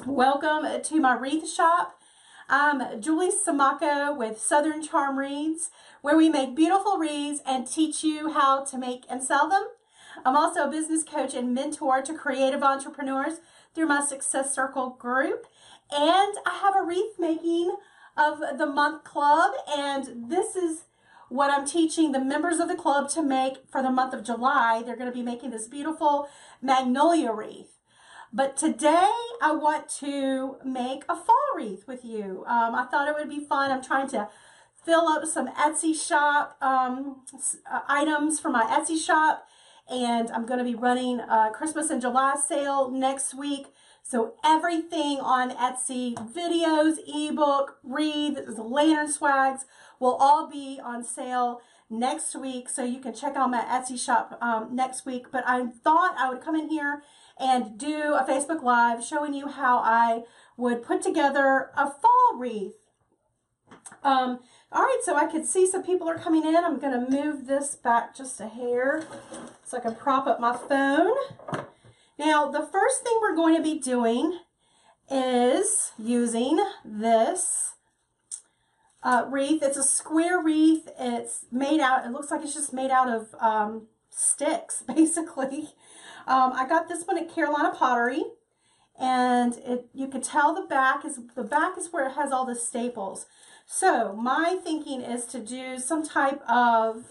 Welcome to my wreath shop. I'm Julie Samako with Southern Charm Wreaths, where we make beautiful wreaths and teach you how to make and sell them. I'm also a business coach and mentor to creative entrepreneurs through my Success Circle group. And I have a wreath making of the month club, and this is what I'm teaching the members of the club to make for the month of July. They're going to be making this beautiful magnolia wreath. But today I want to make a fall wreath with you. I thought it would be fun. I'm trying to fill up some Etsy shop items for my Etsy shop, and I'm going to be running a Christmas in July sale next week. So everything on Etsy, videos, ebook, wreaths, lantern swags, will all be on sale next week. So you can check out my Etsy shop next week. But I thought I would come in here and do a Facebook Live showing you how I would put together a fall wreath. All right, so I could see some people are coming in. I'm going to move this back just a hair so I can prop up my phone. Now, the first thing we're going to be doing is using this wreath. It's a square wreath. It's made out, it looks like it's just made out of sticks, basically. I got this one at Carolina Pottery, and you can tell the back is where it has all the staples. So my thinking is to do some type of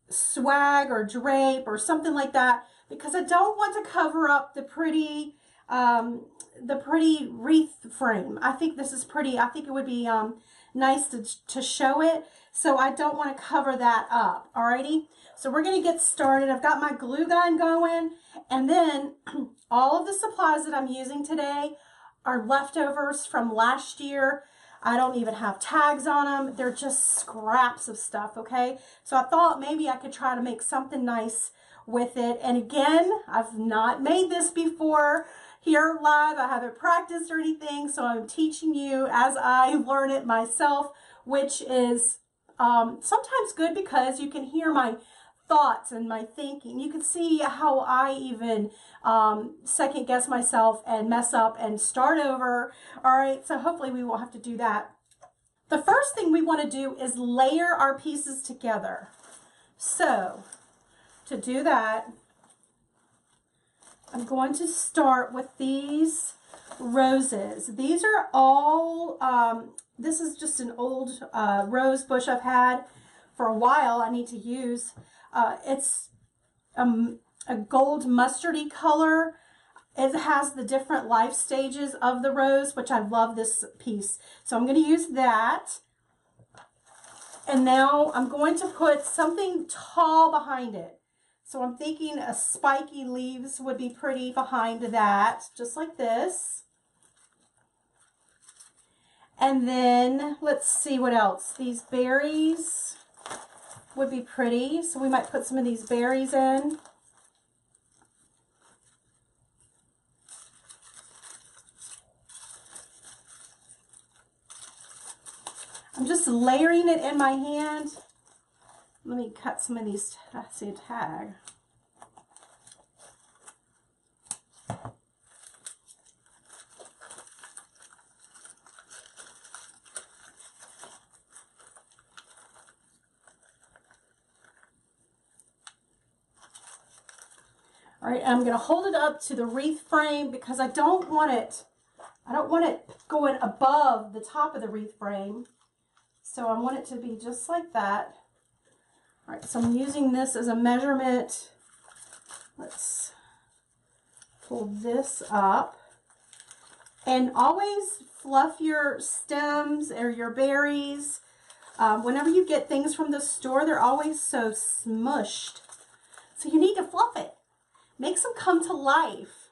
swag or drape or something like that, because I don't want to cover up the pretty wreath frame. I think this is pretty. I think it would be nice to show it, so I don't want to cover that up. Alrighty, so we're going to get started. I've got my glue gun going, and then all of the supplies that I'm using today are leftovers from last year. I don't even have tags on them. They're just scraps of stuff, okay? So I thought maybe I could try to make something nice with it. And again, I've not made this before here live. I haven't practiced or anything, so I'm teaching you as I learn it myself, which is sometimes good because you can hear my thoughts and my thinking. You can see how I even second guess myself and mess up and start over. All right, so hopefully we won't have to do that. The first thing we want to do is layer our pieces together. So to do that, I'm going to start with these roses. These are all, this is just an old rose bush I've had for a while. I need to use. It's a gold mustardy color. It has the different life stages of the rose, which I love this piece. So I'm going to use that. And now I'm going to put something tall behind it. So I'm thinking a spiky leaves would be pretty behind that, just like this. And then let's see what else. These berries would be pretty, so we might put some of these berries in. I'm just layering it in my hand. Let me cut some of these. I see a tag. All right, I'm going to hold it up to the wreath frame because I don't want it going above the top of the wreath frame. So I want it to be just like that. All right, so I'm using this as a measurement. Let's pull this up. And always fluff your stems or your berries. Whenever you get things from the store, they're always so smushed. So you need to fluff it. Makes them come to life.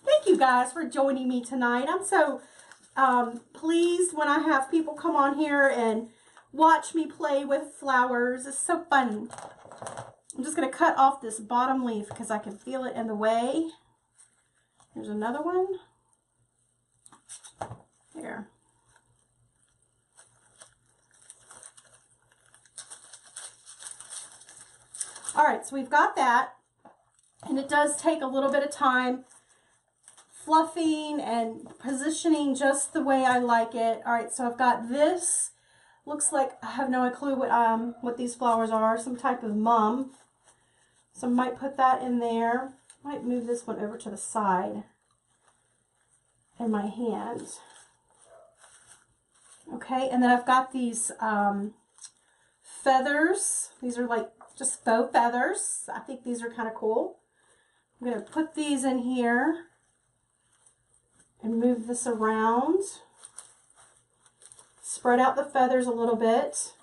Thank you guys for joining me tonight. I'm so pleased when I have people come on here and watch me play with flowers. It's so fun. I'm just going to cut off this bottom leaf because I can feel it in the way. Here's another one. There. All right, so we've got that. And it does take a little bit of time fluffing and positioning just the way I like it. All right, so I've got this. Looks like I have no clue what these flowers are. Some type of mum. So I might put that in there. Might move this one over to the side in my hand. Okay, and then I've got these feathers. These are like just faux feathers. I think these are kind of cool. I'm going to put these in here and move this around. Spread out the feathers a little bit.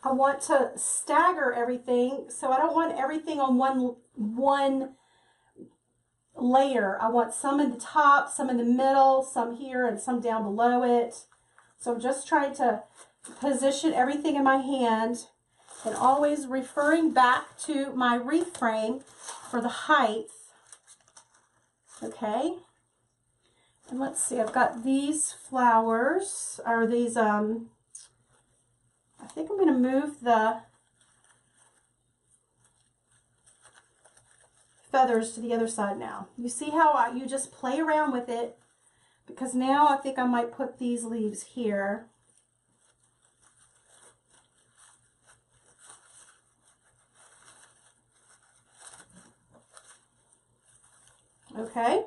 I want to stagger everything, so I don't want everything on one layer. I want some in the top, some in the middle, some here, and some down below it. So I'm just trying to position everything in my hand and always referring back to my wreath frame for the height. Okay. And let's see, I've got these flowers, or these, I think I'm going to move the feathers to the other side now. You see how you just play around with it, because now I think I might put these leaves here. Okay.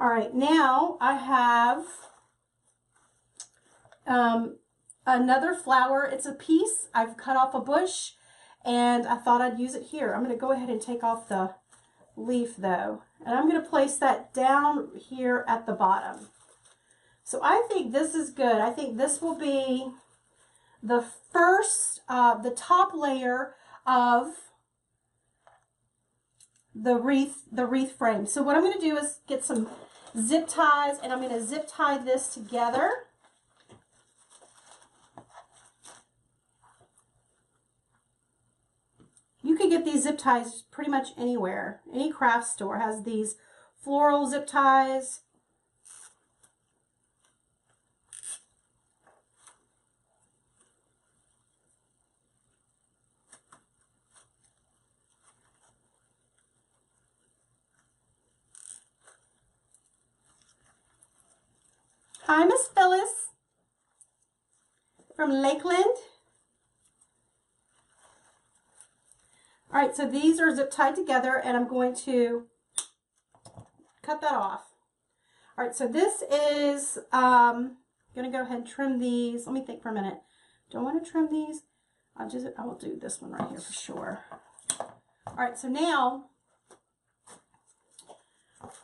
All right, now I have another flower. It's a piece. I've cut off a bush, and I thought I'd use it here. I'm going to go ahead and take off the leaf, though, and I'm going to place that down here at the bottom. So I think this is good. I think this will be the first, the top layer of the wreath frame. So what I'm going to do is get some zip ties, and I'm going to zip tie this together. You can get these zip ties pretty much anywhere. Any craft store has these floral zip ties. Hi, Miss Phyllis from Lakeland. All right, so these are zip tied together, and I'm going to cut that off. All right, so this is, I'm going to go ahead and trim these. Let me think for a minute. Do I want to trim these? I will do this one right here for sure. All right, so now,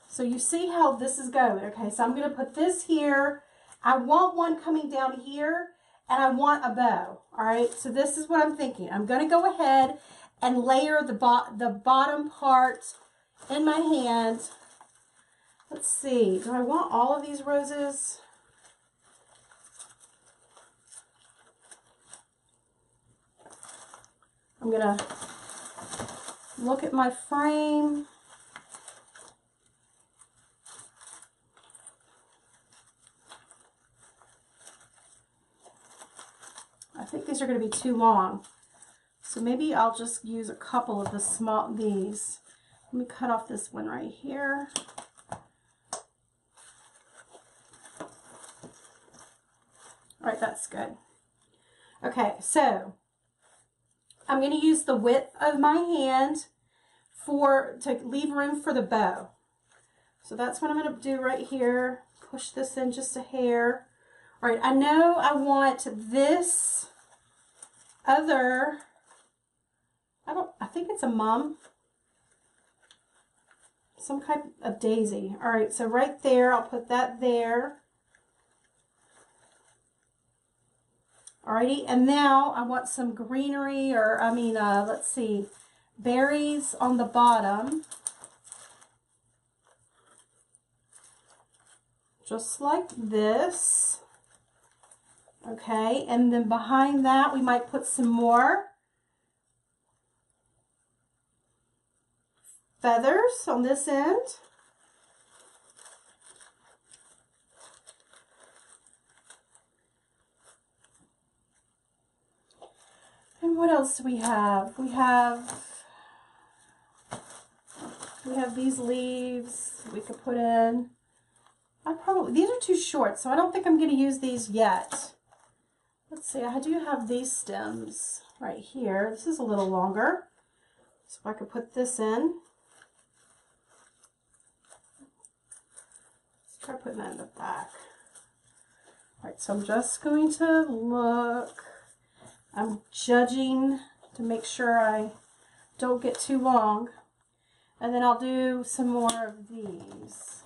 so you see how this is going. Okay, so I'm going to put this here. I want one coming down here, and I want a bow. All right, so this is what I'm thinking. I'm going to go ahead and layer the bottom part in my hand. Let's see, do I want all of these roses? I'm going to look at my frame. I think these are going to be too long. So maybe I'll just use a couple of these. Let me cut off this one right here. All right, that's good. Okay, so I'm going to use the width of my hand to leave room for the bow. So that's what I'm going to do right here. Push this in just a hair. All right, I know I want this other, I think it's a mum. Some kind of daisy. All right, so right there, I'll put that there. Alrighty, and now I want some greenery, or let's see, berries on the bottom. Just like this. Okay, and then behind that we might put some more feathers on this end. And What else do we have? We have these leaves we could put in. These are too short, so I don't think I'm going to use these yet. Let's see, I do have these stems right here. This is a little longer, so I could put this in. Let's try putting that in the back. All right, so I'm just going to look. I'm judging to make sure I don't get too long. And then I'll do some more of these.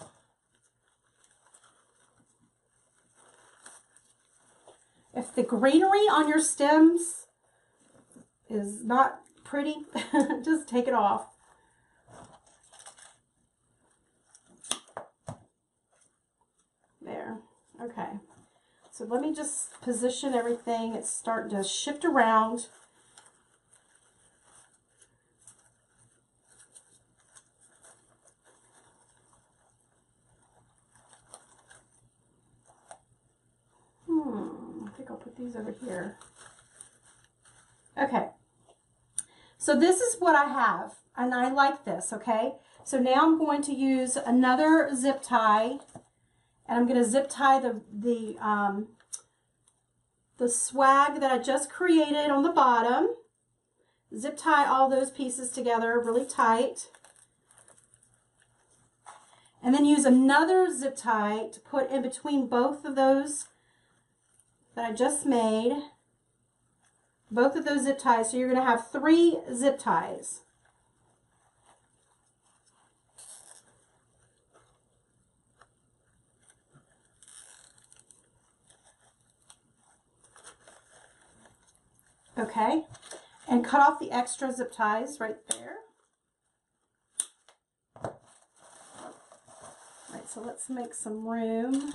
If the greenery on your stems is not pretty, just take it off. There. Okay. So let me just position everything. It's starting to shift around. I think I'll put these over here. Okay. So this is what I have, and I like this, okay? So now I'm going to use another zip tie, and I'm going to zip tie the swag that I just created on the bottom. Zip tie all those pieces together really tight. And then use another zip tie to put in between both of those that I just made. Both of those zip ties. So you're going to have 3 zip ties. Okay, and cut off the extra zip ties right there. All right, so let's make some room.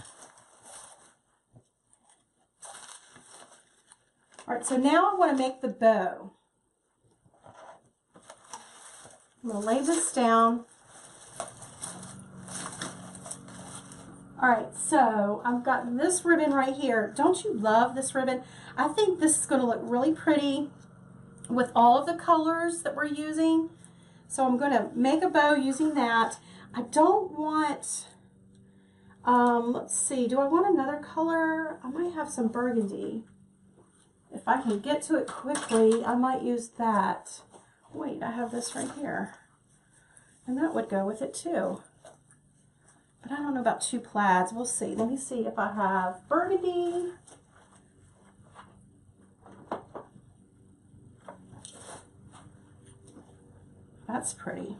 All right, so now I want to make the bow. I'm going to lay this down. All right, so I've got this ribbon right here. Don't you love this ribbon? I think this is going to look really pretty with all of the colors that we're using. So I'm going to make a bow using that. I don't want, let's see, do I want another color? I might have some burgundy. If I can get to it quickly, I might use that. Wait, I have this right here. And that would go with it too. But I don't know about 2 plaids. We'll see. Let me see if I have burgundy. That's pretty.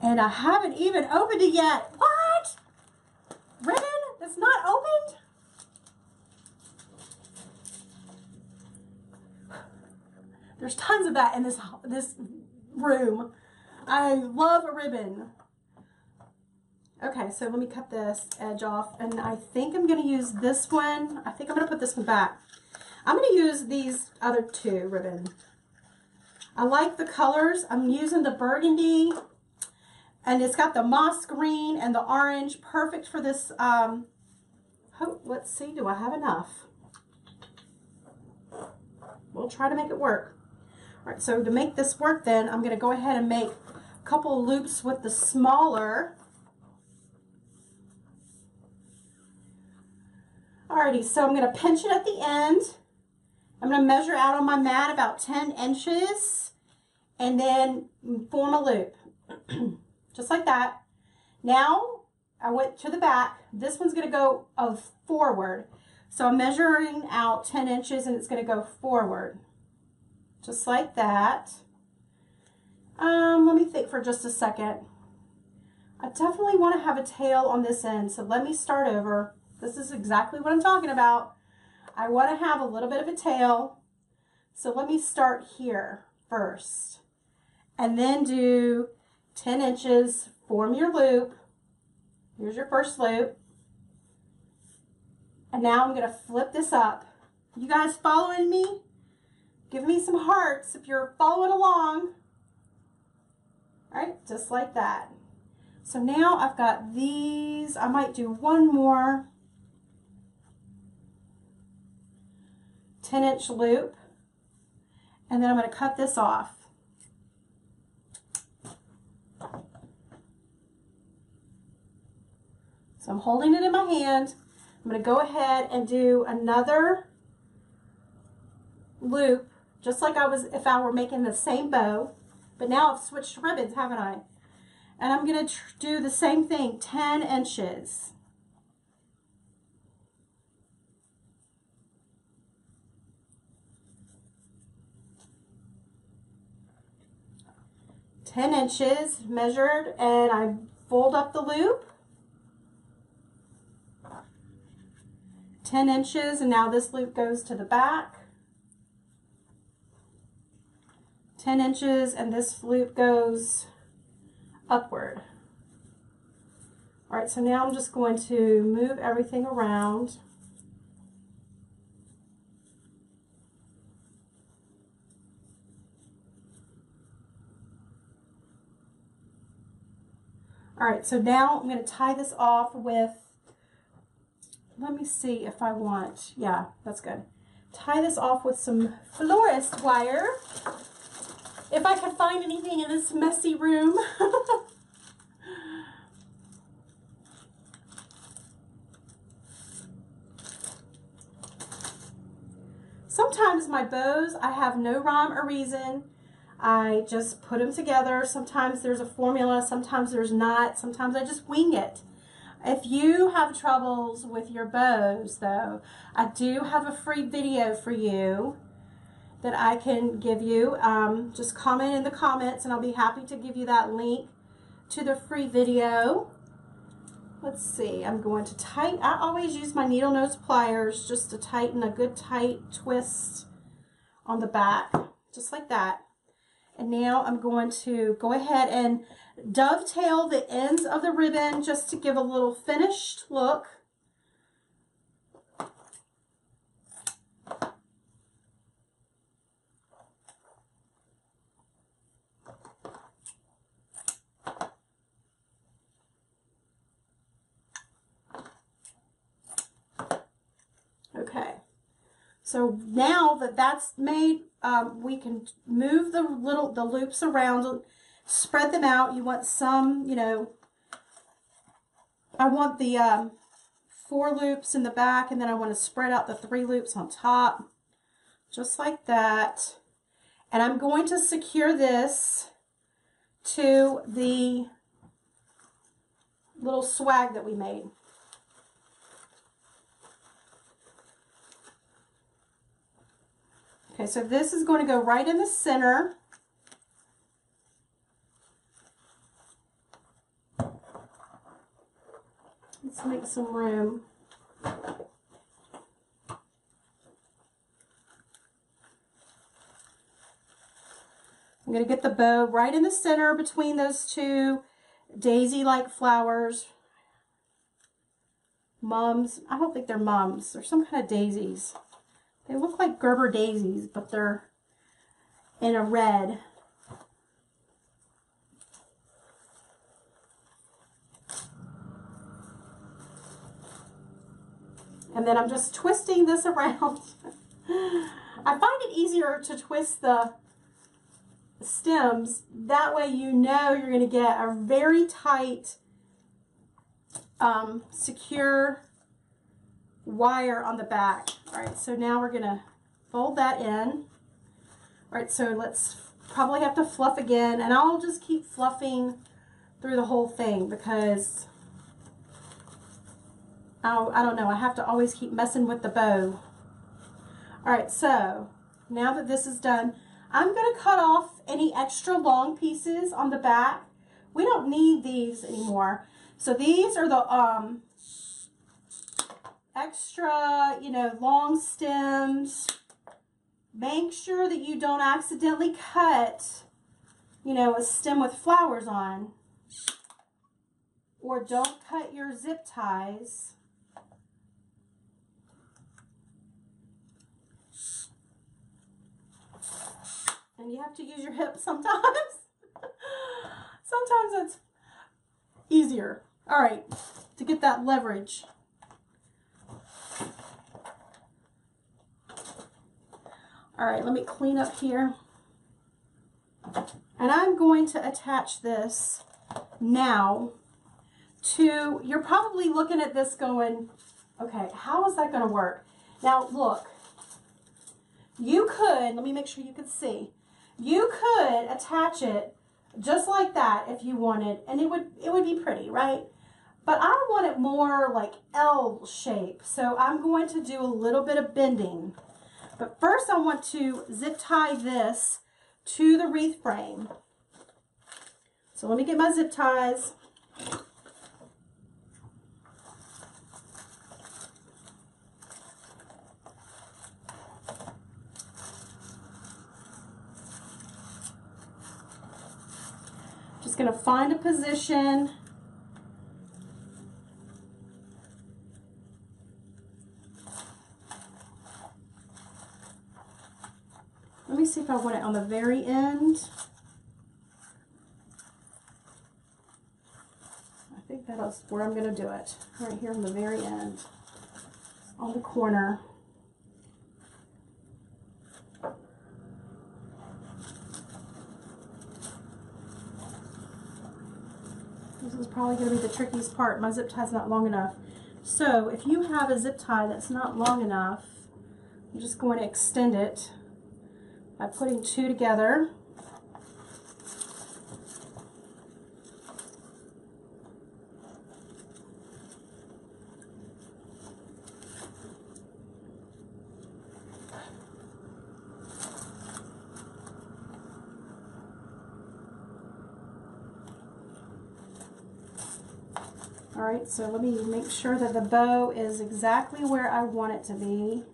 And I haven't even opened it yet. What? Ribbon that's not opened? There's tons of that in this room. I love a ribbon. Okay, so let me cut this edge off, and I think I'm going to use this one. I think I'm going to put this one back. I'm going to use these other 2 ribbon. I like the colors. I'm using the burgundy, and it's got the moss green and the orange, perfect for this. Let's see, do I have enough? We'll try to make it work. All right, so to make this work then, I'm going to go ahead and make a couple loops with the smaller. Alrighty, so I'm going to pinch it at the end. I'm going to measure out on my mat about 10 inches and then form a loop. Just like that. Now, I went to the back. This one's going to go forward. So I'm measuring out 10 inches and it's going to go forward. Just like that. Let me think for just a second. I definitely want to have a tail on this end, so let me start over. This is exactly what I'm talking about. I want to have a little bit of a tail. So let me start here first. And then do 10 inches, form your loop. Here's your first loop. And now I'm going to flip this up. You guys following me? Give me some hearts if you're following along. All right, just like that. So now I've got these. I might do one more. 10-inch loop, and then I'm going to cut this off. So I'm holding it in my hand. I'm going to go ahead and do another loop, just like I was if I were making the same bow, but now I've switched ribbons, haven't I? And I'm going to do the same thing, 10 inches. Ten inches measured, and I fold up the loop. 10 inches, and now this loop goes to the back. 10 inches, and this loop goes upward. All right, so now I'm just going to move everything around. All right, so now I'm going to tie this off with, let me see if I want, yeah, that's good. Tie this off with some florist wire, if I can find anything in this messy room. Sometimes my bows, I have no rhyme or reason. I just put them together. Sometimes there's a formula, sometimes there's not. Sometimes I just wing it. If you have troubles with your bows, though, I do have a free video for you that I can give you. Just comment in the comments and I'll be happy to give you that link to the free video. Let's see, I'm going to tighten. I always use my needle nose pliers just to tighten a good tight twist on the back, just like that. And now I'm going to go ahead and dovetail the ends of the ribbon just to give a little finished look. Okay, so now that that's made, we can move the loops around, spread them out. You want some, you know, I want the 4 loops in the back, and then I want to spread out the 3 loops on top, just like that. And I'm going to secure this to the little swag that we made. Okay, so this is going to go right in the center. Let's make some room. I'm going to get the bow right in the center between those 2 daisy-like flowers. Mums. I don't think they're mums. They're some kind of daisies. They look like Gerber daisies, but they're in a red. And then I'm just twisting this around. I find it easier to twist the stems. That way you know you're going to get a very tight, secure wire on the back. All right, so now we're going to fold that in. All right, so let's probably have to fluff again, and I'll just keep fluffing through the whole thing because I don't know, I have to always keep messing with the bow. All right, so now that this is done, I'm going to cut off any extra long pieces on the back. We don't need these anymore. So these are the extra, you know, long stems. Make sure that you don't accidentally cut, you know, a stem with flowers on. Or don't cut your zip ties. And you have to use your hips sometimes. Sometimes it's easier. All right, to get that leverage. All right, let me clean up here. And I'm going to attach this now to, you're probably looking at this going, okay, how is that going to work? Now look, you could, let me make sure you can see, you could attach it just like that if you wanted, and it would be pretty, right? But I want it more like L shape, so I'm going to do a little bit of bending. But first I want to zip tie this to the wreath frame. So let me get my zip ties. Just going to find a position. Let me see if I want it on the very end. I think that's where I'm going to do it. Right here on the very end. On the corner. This is probably going to be the trickiest part. My zip tie's not long enough. So if you have a zip tie that's not long enough, I'm just going to extend it by putting two together. All right, so let me make sure that the bow is exactly where I want it to be.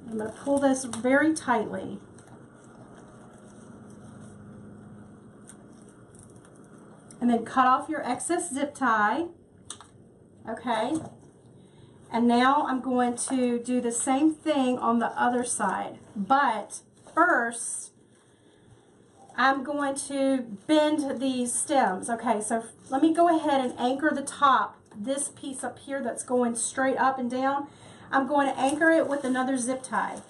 I'm going to pull this very tightly. And then cut off your excess zip tie. Okay. And now I'm going to do the same thing on the other side. But first, I'm going to bend these stems. Okay, so let me go ahead and anchor the top, this piece up here that's going straight up and down. I'm going to anchor it with another zip tie.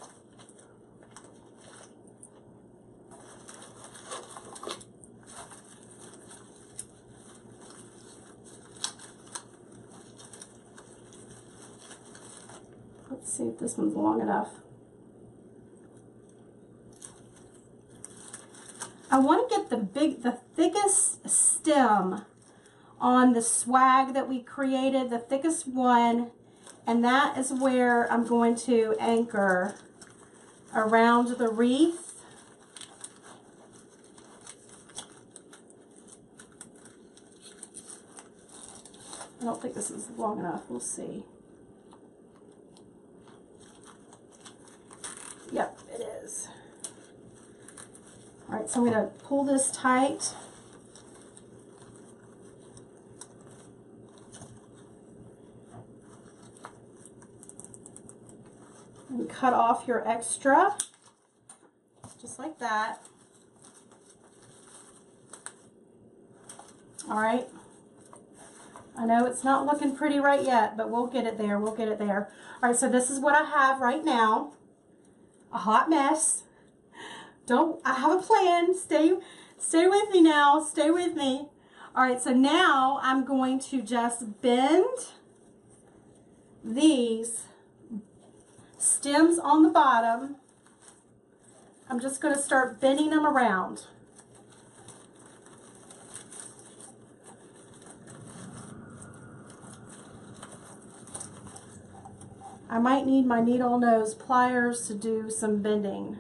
Let's see if this one's long enough. I want to get the thickest stem on the swag that we created, the thickest one. And that is where I'm going to anchor around the wreath. I don't think this is long enough. We'll see. Yep, it is. All right, so I'm going to pull this tight. And cut off your extra, just like that. All right. I know it's not looking pretty right yet, but we'll get it there. We'll get it there. All right, so this is what I have right now. A hot mess. I have a plan. Stay with me now. Stay with me. All right, so now I'm going to just bend these stems on the bottom. I'm just going to start bending them around. I might need my needle nose pliers to do some bending.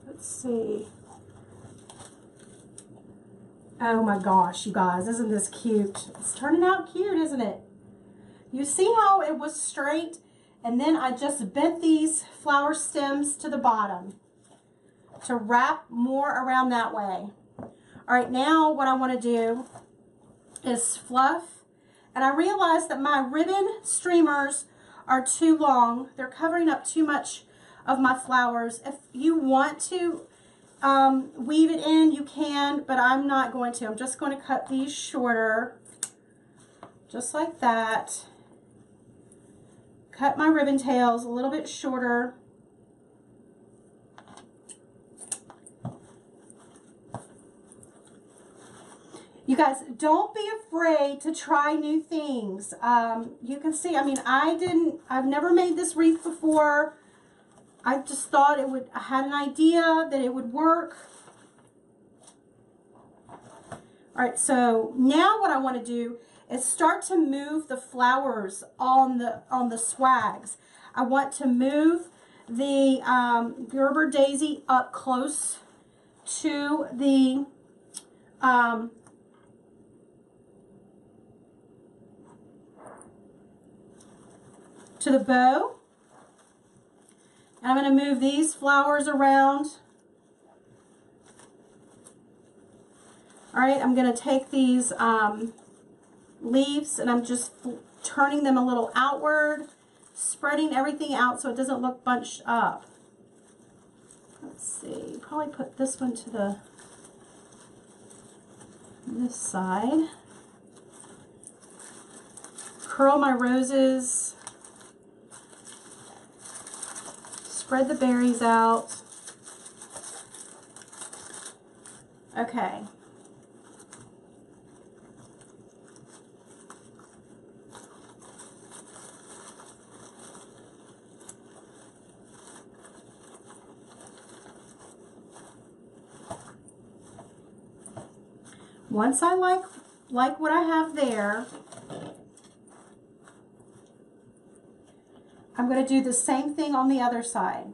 Let's see. Oh my gosh, you guys, isn't this cute? It's turning out cute, isn't it? You see how it was straight And then I just bent these flower stems to the bottom to wrap more around that way. All right, now what I want to do is fluff. And I realized that my ribbon streamers are too long. They're covering up too much of my flowers. If you want to weave it in, you can, but I'm not going to. I'm just going to cut these shorter, just like that. Cut my ribbon tails a little bit shorter. You guys, don't be afraid to try new things. You can see, I mean, I've never made this wreath before. I just thought I had an idea that it would work. All right, so now what I want to do is start to move the flowers on the swags. I want to move the Gerber daisy up close to the bow. And I'm going to move these flowers around. All right, I'm going to take these leaves and I'm just turning them a little outward, spreading everything out so it doesn't look bunched up. Let's see, probably put this one to this side. Curl my roses. Spread the berries out. Okay. Once I like what I have there, I'm going to do the same thing on the other side.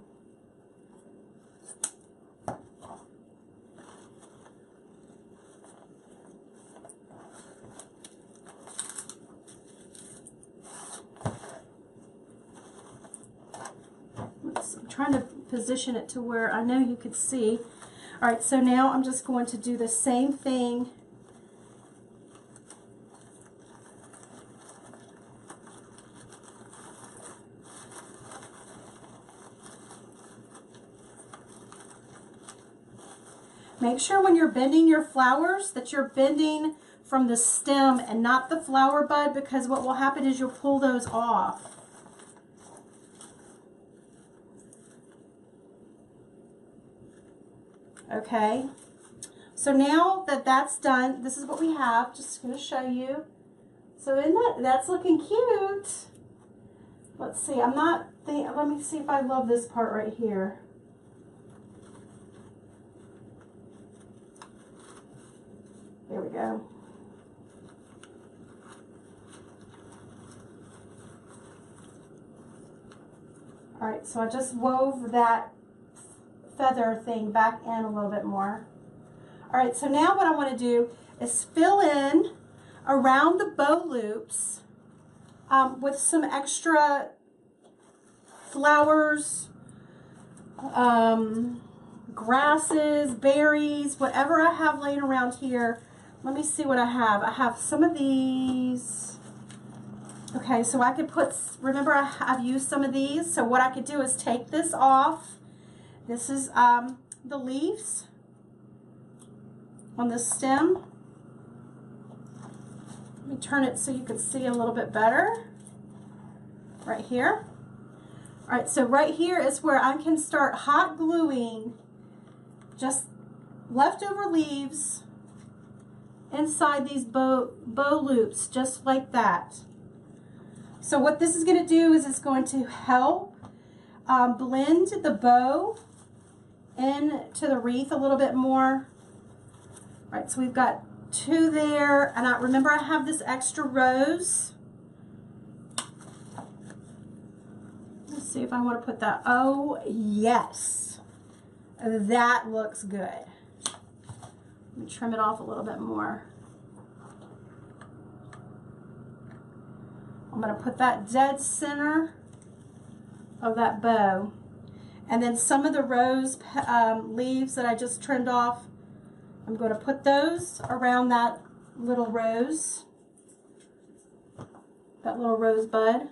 I'm trying to position it to where I know you could see. All right, so now I'm just going to do the same thing . Make sure when you're bending your flowers that you're bending from the stem and not the flower bud, because what will happen is you'll pull those off. Okay, so now that that's done, this is what we have. Just going to show you. So isn't that's looking cute? Let's see, let me see if I love this part right here. There we go. All right, so I just wove that feather thing back in a little bit more. All right, so now what I want to do is fill in around the bow loops with some extra flowers, grasses, berries, whatever I have laying around here. Let me see what I have. I have some of these. Okay, so I could put, remember I've used some of these. So what I could do is take this off. This is the leaves on the stem. Let me turn it so you can see a little bit better. Right here. All right, so right here is where I can start hot gluing just leftover leaves inside these bow loops, just like that. So what this is going to do is it's going to help blend the bow into the wreath a little bit more. All right, so we've got two there, and remember I have this extra rose. Let's see if I want to put that. Oh, yes. That looks good. Let me trim it off a little bit more. I'm going to put that dead center. of that bow. And then some of the rose leaves that I just trimmed off, I'm going to put those around that little rose, that little rosebud.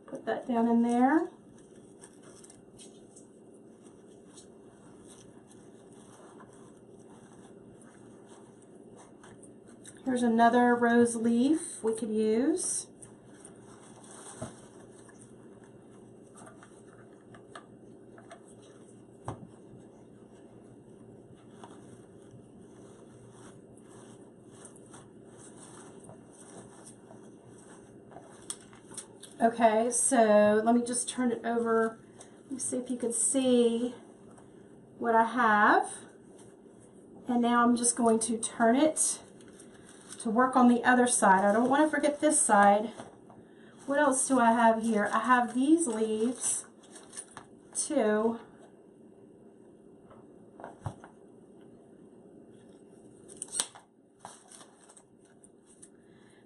Put that down in there. Here's another rose leaf we could use. Okay, so let me just turn it over. Let me see if you can see what I have. And now I'm just going to turn it to work on the other side. I don't want to forget this side. What else do I have here? I have these leaves too.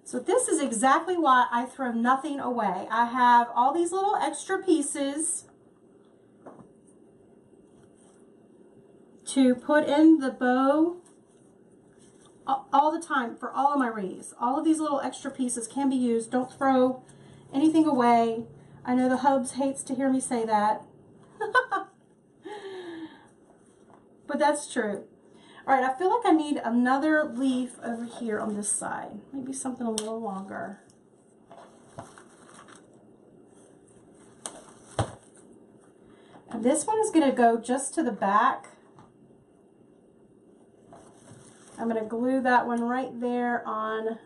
So this is exactly why I throw nothing away. I have all these little extra pieces to put in the bow all the time for all of my wreaths. All of these little extra pieces can be used. Don't throw anything away. I know the hubs hates to hear me say that. But that's true. All right, I feel like I need another leaf over here on this side. Maybe something a little longer. And this one is going to go just to the back. I'm going to glue that one right there on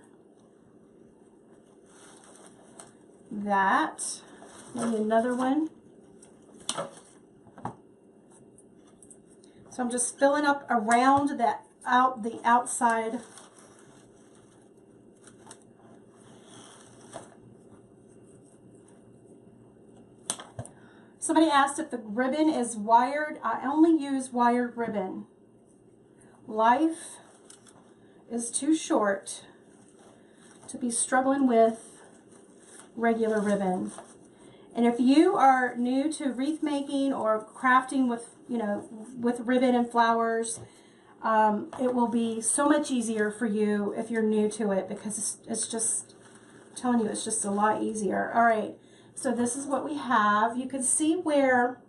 that. Maybe another one. So I'm just filling up around that the outside. Somebody asked if the ribbon is wired. I only use wired ribbon. Life is too short to be struggling with regular ribbon. And if you are new to wreath making or crafting with, with ribbon and flowers, it will be so much easier for you if you're new to it, because it's just, I'm telling you, it's just a lot easier. All right, so this is what we have. You can see where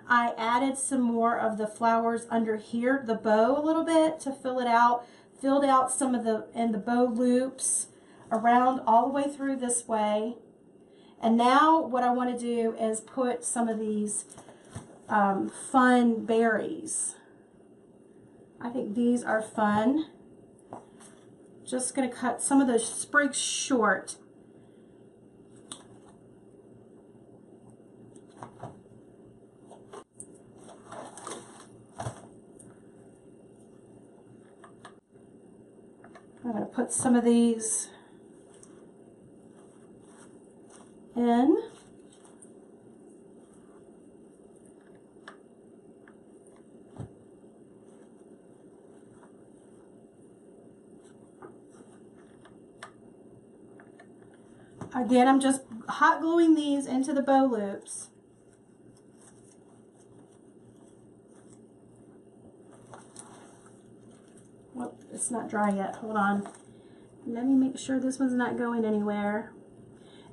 I added some more of the flowers under here, the bow a little bit to fill it out, filled out some of the bow loops around all the way through this way. And now what I want to do is put some of these fun berries. I think these are fun. Just going to cut some of the sprigs short. I'm going to put some of these in. Again, I'm just hot gluing these into the bow loops. Well, it's not dry yet. Hold on. Let me make sure this one's not going anywhere.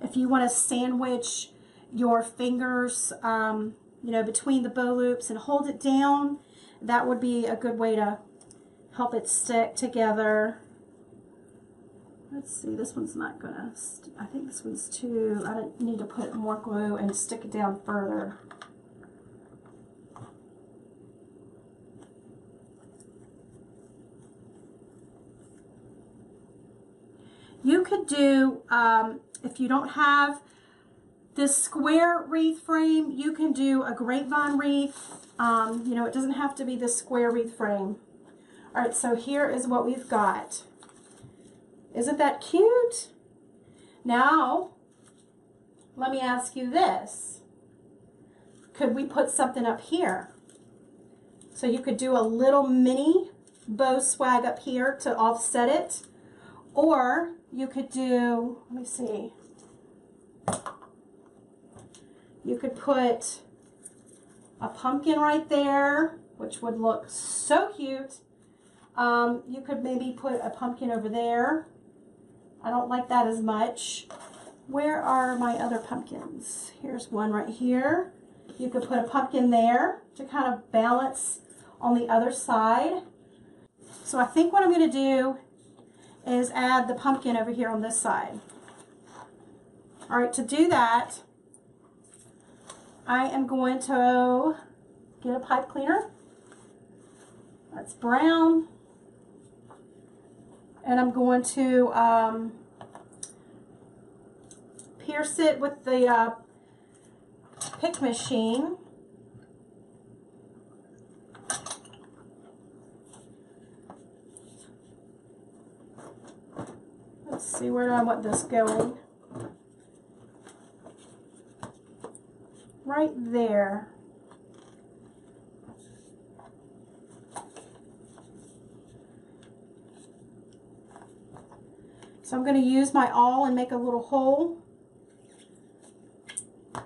If you want to sandwich your fingers, between the bow loops and hold it down, that would be a good way to help it stick together. Let's see, this one's not gonna, I think this one's too, I need to put more glue and stick it down further. You could do, if you don't have this square wreath frame, you can do a grapevine wreath. It doesn't have to be this square wreath frame. All right, so here is what we've got. Isn't that cute? Now, let me ask you this. Could we put something up here? So you could do a little mini bow swag up here to offset it. Or you could do, let me see. You could put a pumpkin right there, which would look so cute. You could maybe put a pumpkin over there. I don't like that as much. Where are my other pumpkins? Here's one right here. You could put a pumpkin there to kind of balance on the other side. So I think what I'm going to do is add the pumpkin over here on this side. All right, to do that, I am going to get a pipe cleaner. That's brown. And I'm going to pierce it with the pick machine. Let's see, where do I want this going? Right there. So I'm going to use my awl and make a little hole. And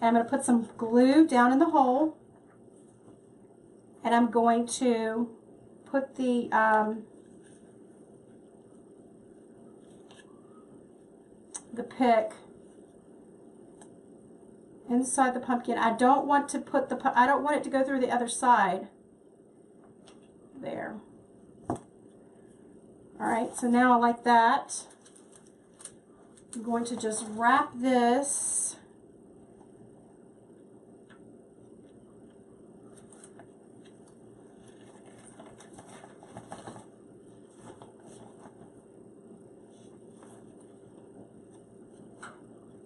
I'm going to put some glue down in the hole. And I'm going to put the pick inside the pumpkin. I don't want to put I don't want it to go through the other side. There. All right, so now like that, I'm going to just wrap this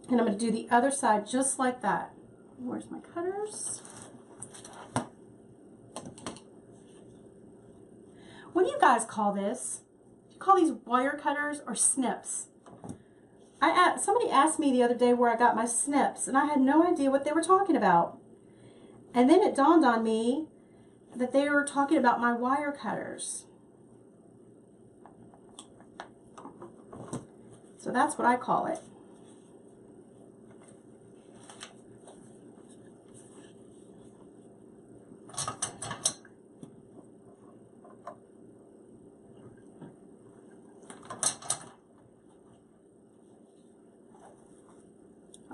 and I'm going to do the other side just like that. Where's my cutters? What do you guys call this? Do you call these wire cutters or snips? Somebody asked me the other day where I got my snips, and I had no idea what they were talking about. And then it dawned on me that they were talking about my wire cutters. So that's what I call it.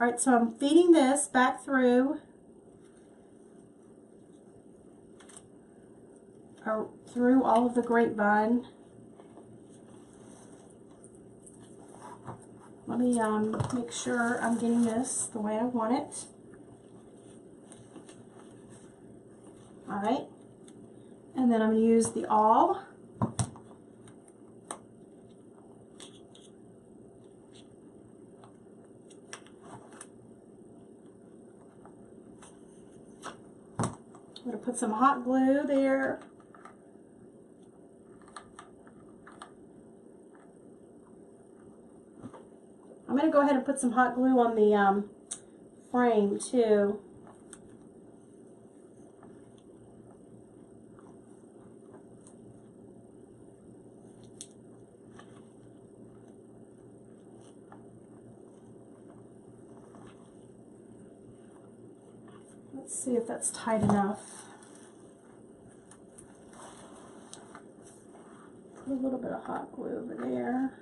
All right, so I'm feeding this back through all of the grapevine. Let me make sure I'm getting this the way I want it. All right, and then I'm going to use the awl. I'm going to put some hot glue there. I'm going to go ahead and put some hot glue on the frame too. Let's see if that's tight enough. Put a little bit of hot glue over there.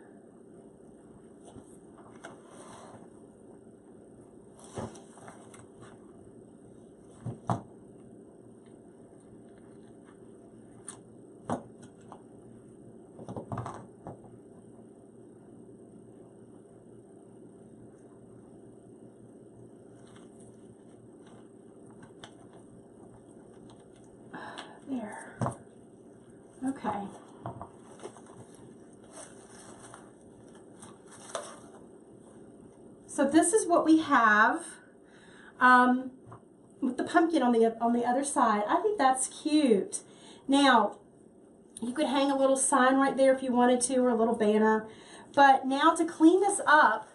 There. Okay. So this is what we have with the pumpkin on the other side. I think that's cute. Now, you could hang a little sign right there if you wanted to, or a little banner. But now to clean this up,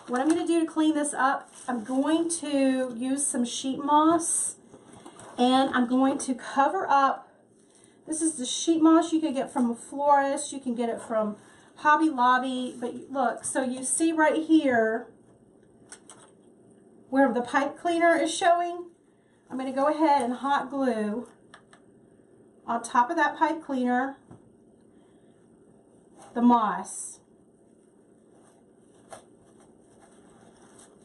what I'm going to do to clean this up, I'm going to use some sheet moss. And I'm going to cover up, this is the sheet moss you can get from a florist, you can get it from Hobby Lobby, but look, so you see right here, where the pipe cleaner is showing, I'm going to go ahead and hot glue on top of that pipe cleaner the moss.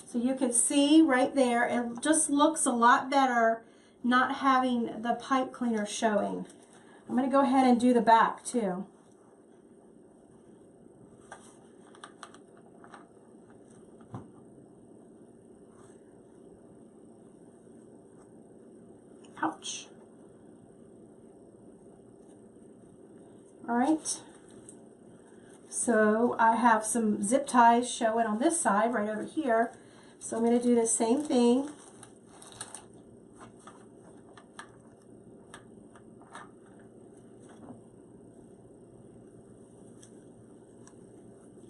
So you can see right there, it just looks a lot better not having the pipe cleaner showing. I'm going to go ahead and do the back too. Ouch. All right. So I have some zip ties showing on this side right over here. So I'm going to do the same thing.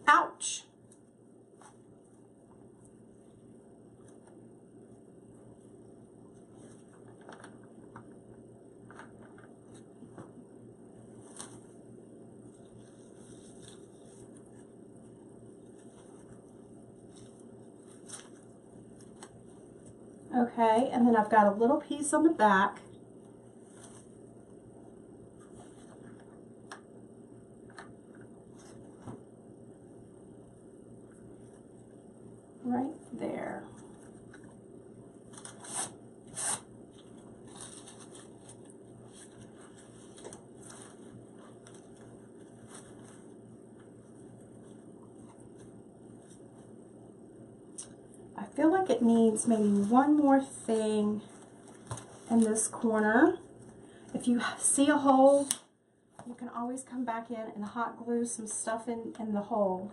Ouch. Okay, and then I've got a little piece on the back. Right there. I feel like it needs maybe one more thing in this corner. If you see a hole, you can always come back in and hot glue some stuff in the hole.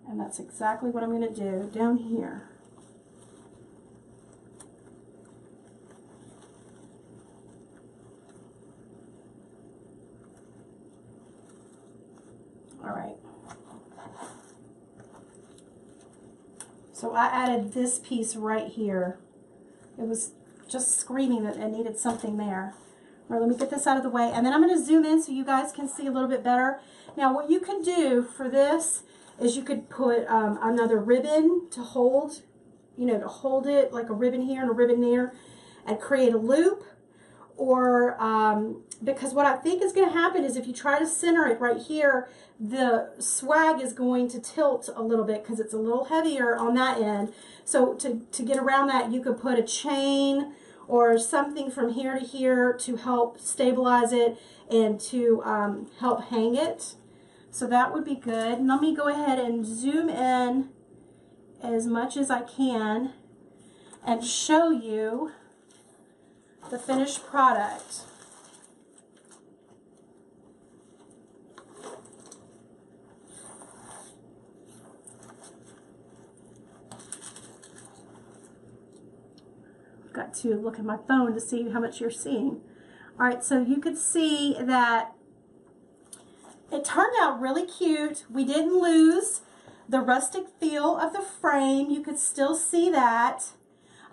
And that's exactly what I'm going to do down here. All right. So I added this piece right here. It was just screaming that it needed something there. All right, let me get this out of the way. And then I'm going to zoom in so you guys can see a little bit better. Now what you can do for this is you could put another ribbon to hold, you know, to hold it, like a ribbon here and a ribbon there, and create a loop. Or, because what I think is going to happen is if you try to center it right here, the swag is going to tilt a little bit because it's a little heavier on that end. So to get around that, you could put a chain or something from here to here to help stabilize it and to help hang it. So that would be good. And let me go ahead and zoom in as much as I can and show you the finished product. I've got to look at my phone to see how much you're seeing. All right, so you could see that it turned out really cute. We didn't lose the rustic feel of the frame. You could still see that.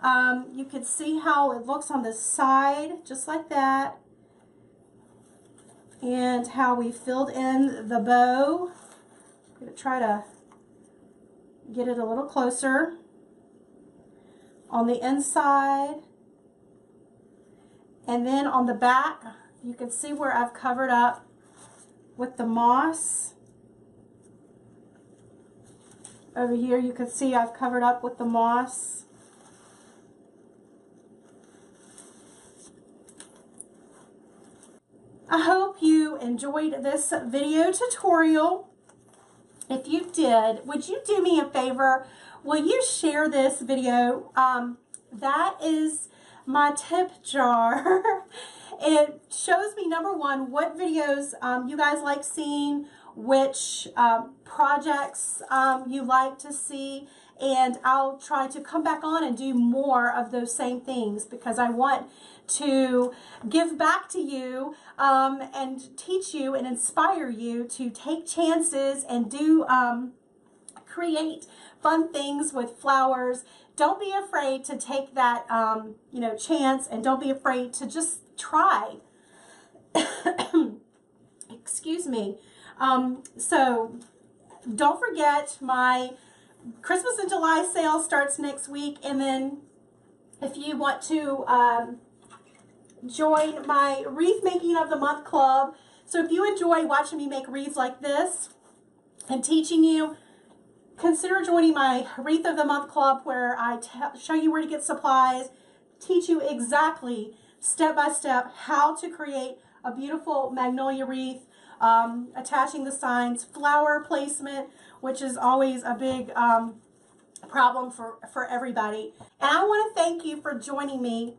You could see how it looks on the side, just like that. And how we filled in the bow. I'm going to try to get it a little closer. On the inside. And then on the back, you can see where I've covered up with the moss. Over here you can see I've covered up with the moss. I hope you enjoyed this video tutorial. If you did, would you do me a favor? Will you share this video? That is my tip jar. It shows me, number one, what videos you guys like seeing, which projects you like to see, and I'll try to come back on and do more of those same things because I want to give back to you and teach you and inspire you to take chances and do create fun things with flowers. Don't be afraid to take that you know, chance, and don't be afraid to just try. Excuse me. So don't forget my Christmas in July sale starts next week, and then if you want to join my wreath making of the month club, so if you enjoy watching me make wreaths like this and teaching you, consider joining my wreath of the month club, where I show you where to get supplies, teach you exactly step by step how to create a beautiful magnolia wreath, attaching the signs, flower placement, which is always a big problem for everybody. And I want to thank you for joining me.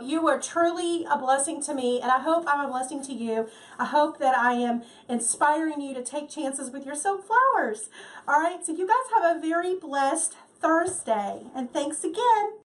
You are truly a blessing to me, and I hope I'm a blessing to you. I hope that I am inspiring you to take chances with your silk flowers. All right, so you guys have a very blessed Thursday, and thanks again.